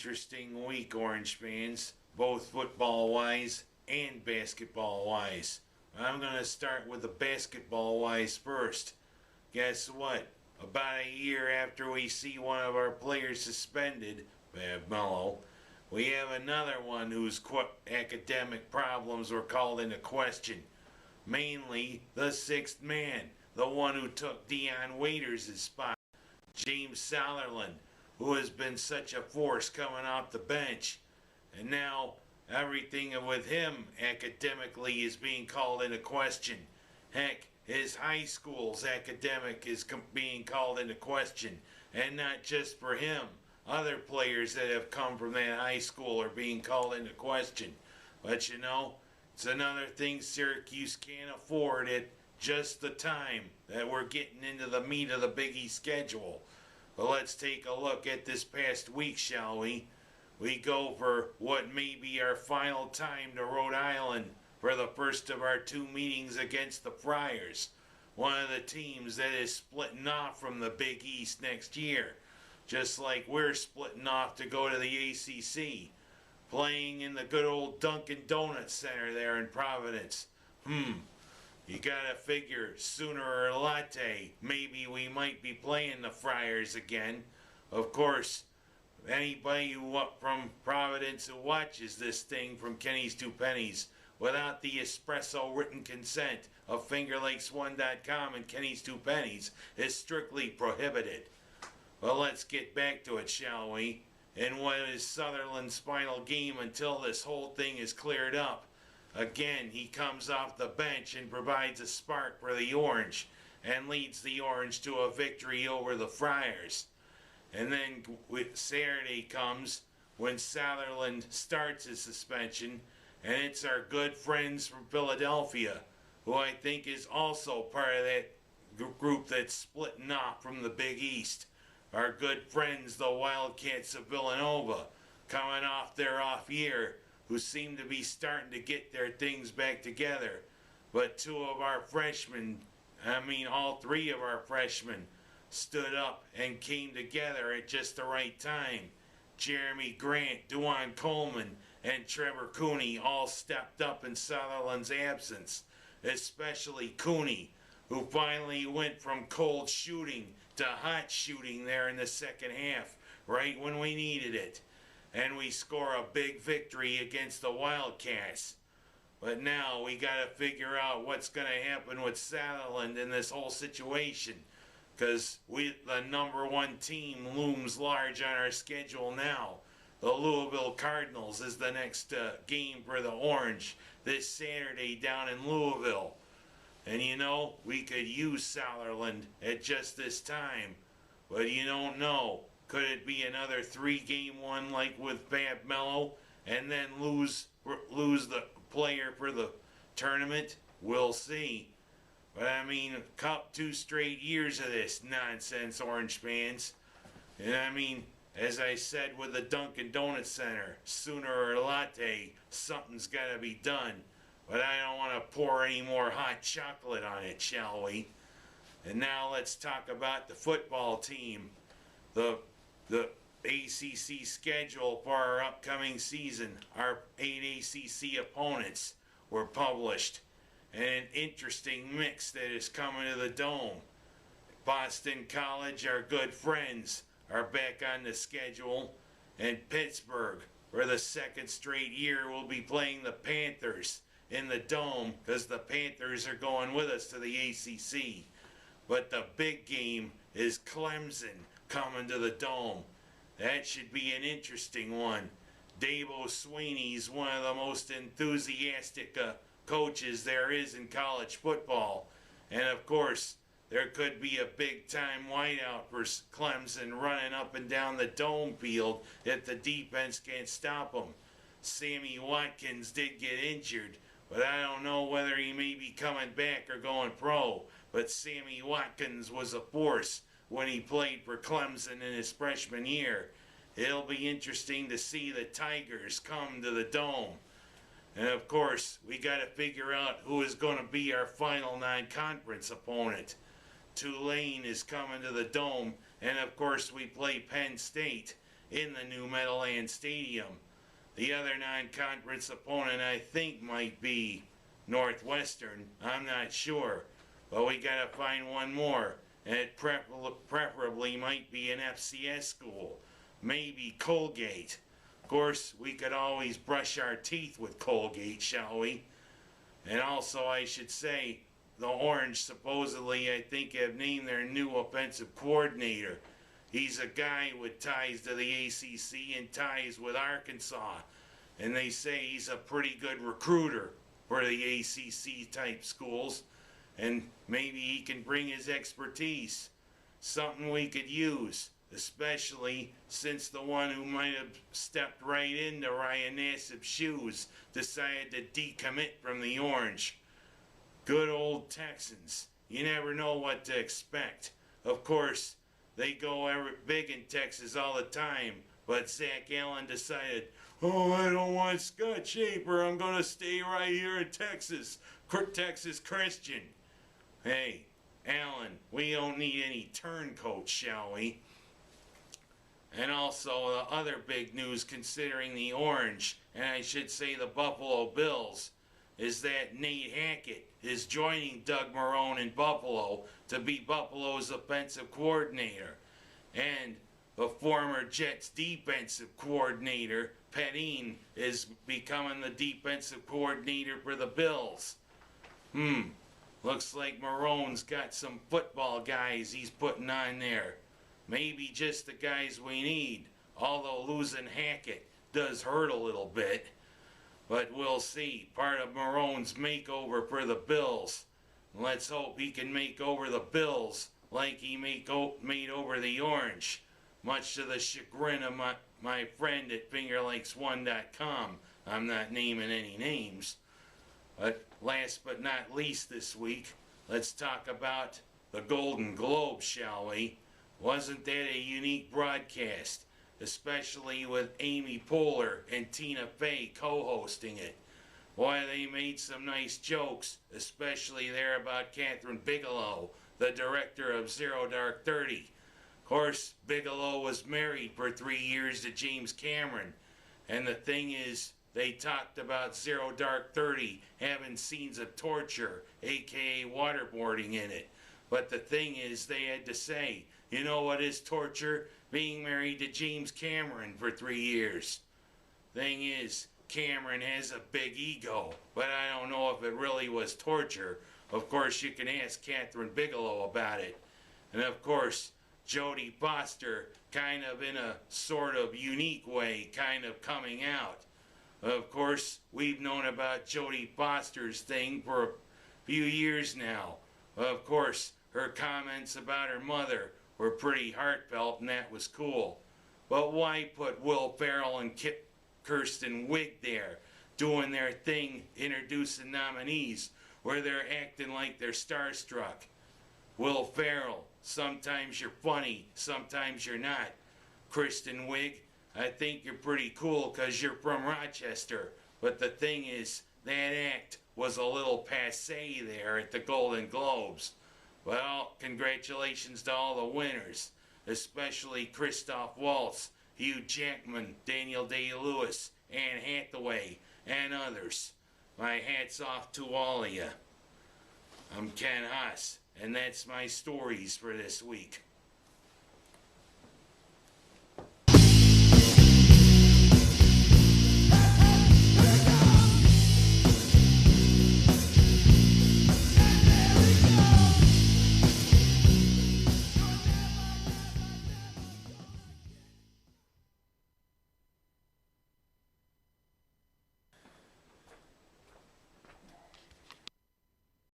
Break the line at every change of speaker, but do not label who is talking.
interesting week, Orange fans, both football-wise and basketball-wise. I'm going to start with the basketball-wise first. Guess what? About a year after we see one of our players suspended, Bab Mello, we have another one whose academic problems were called into question. Mainly the sixth man, the one who took Dion Waiters' spot, James Southerland, who has been such a force coming off the bench. And now everything with him academically is being called into question. Heck, his high school's academic is being called into question. And not just for him. Other players that have come from that high school are being called into question. But you know, it's another thing Syracuse can't afford at just the time that we're getting into the meat of the Big East schedule. But let's take a look at this past week, shall we? We go for what may be our final time to Rhode Island for the first of our two meetings against the Friars, one of the teams that is splitting off from the Big East next year, just like we're splitting off to go to the ACC, playing in the good old Dunkin' Donuts Center there in Providence. You gotta figure sooner or later, maybe we might be playing the Friars again. Of course, anybody from Providence who watches this thing from Kenny's to Pennies without the espresso written consent of FingerLakes1.com and Kenny's to Pennies is strictly prohibited. Well, let's get back to it, shall we? In what is Sutherland's final game until this whole thing is cleared up. Again, he comes off the bench and provides a spark for the Orange and leads the Orange to a victory over the Friars. And then Saturday comes when Southerland starts his suspension, and it's our good friends from Philadelphia, who I think is also part of that group that's splitting off from the Big East. Our good friends, the Wildcats of Villanova, coming off their off year, who seem to be starting to get their things back together. But all three of our freshmen stood up and came together at just the right time. Jeremy Grant, Duane Coleman, and Trevor Cooney all stepped up in Sutherland's absence, especially Cooney, who finally went from cold shooting to hot shooting there in the second half, right when we needed it. And we score a big victory against the Wildcats. But now we got to figure out what's going to happen with Southerland in this whole situation, because the number one team looms large on our schedule now. The Louisville Cardinals is the next game for the Orange this Saturday down in Louisville. And you know, we could use Southerland at just this time, but you don't know. Could it be another 3-game one like with Bab Mello and then lose the player for the tournament? We'll see. But I mean, 2 straight years of this nonsense, Orange fans. And I mean, as I said with the Dunkin' Donuts Center, sooner or later, something's got to be done. But I don't want to pour any more hot chocolate on it, shall we? And now let's talk about the football team. The ACC schedule for our upcoming season, our 8 ACC opponents were published, and an interesting mix that is coming to the Dome. Boston College, our good friends, are back on the schedule, and Pittsburgh, for the second straight year, will be playing the Panthers in the Dome because the Panthers are going with us to the ACC. But the big game is Clemson coming to the Dome. That should be an interesting one. Dabo Swinney's one of the most enthusiastic coaches there is in college football. And of course, there could be a big-time whiteout for Clemson running up and down the Dome field if the defense can't stop them. Sammy Watkins did get injured, but I don't know whether he may be coming back or going pro. But Sammy Watkins was a force when he played for Clemson in his freshman year. It'll be interesting to see the Tigers come to the Dome. And of course, we got to figure out who is going to be our final non-conference opponent. Tulane is coming to the Dome, and of course we play Penn State. in the new Meadowlands Stadium. The other non-conference opponent I think might be Northwestern. I'm not sure. But we gotta find one more. And it preferably might be an FCS school. Maybe Colgate. Of course, we could always brush our teeth with Colgate, shall we? And also, I should say, the Orange supposedly, I think, have named their new offensive coordinator. He's a guy with ties to the ACC and ties with Arkansas. And they say he's a pretty good recruiter for the ACC type schools. And maybe he can bring his expertise. Something we could use, especially since the one who might have stepped right into Ryan Nassib's shoes decided to decommit from the Orange. Good old Texans. You never know what to expect. Of course, they go big in Texas all the time, but Zach Allen decided, oh, I don't want Scott Shaper. I'm going to stay right here in Texas. Texas Christian. Hey, Allen, we don't need any turncoats, shall we? And also the other big news considering the Orange, and I should say the Buffalo Bills, is that Nate Hackett is joining Doug Marrone in Buffalo to be Buffalo's offensive coordinator. And the former Jets defensive coordinator, Pennies, is becoming the defensive coordinator for the Bills. Looks like Marrone's got some football guys he's putting on there. Maybe just the guys we need, although losing Hackett does hurt a little bit. But we'll see. Part of Marrone's makeover for the Bills. Let's hope he can make over the Bills like he made over the Orange. Much to the chagrin of my friend at FingerLakes1.com. I'm not naming any names. But last but not least this week, let's talk about the Golden Globes, shall we? Wasn't that a unique broadcast? Especially with Amy Poehler and Tina Fey co-hosting it. Boy, they made some nice jokes, especially there about Catherine Bigelow, the director of Zero Dark 30. Of course, Bigelow was married for 3 years to James Cameron, and the thing is, they talked about Zero Dark 30 having scenes of torture, aka waterboarding in it. But the thing is, they had to say, you know what is torture? Being married to James Cameron for 3 years. Thing is, Cameron has a big ego, but I don't know if it really was torture. Of course, you can ask Catherine Bigelow about it. And of course, Jodie Foster, kind of in a sort of unique way, kind of coming out. Of course, we've known about Jodie Foster's thing for a few years now. Of course, her comments about her mother were pretty heartfelt, and that was cool. But why put Will Ferrell and Kristen Wiig there, doing their thing, introducing nominees, where they're acting like they're starstruck? Will Ferrell, sometimes you're funny, sometimes you're not. Kristen Wiig, I think you're pretty cool because you're from Rochester. But the thing is, that act was a little passé there at the Golden Globes. Well, congratulations to all the winners, especially Christoph Waltz, Hugh Jackman, Daniel Day-Lewis, Anne Hathaway, and others. My hat's off to all of you. I'm Ken Haas, and that's my stories for this week.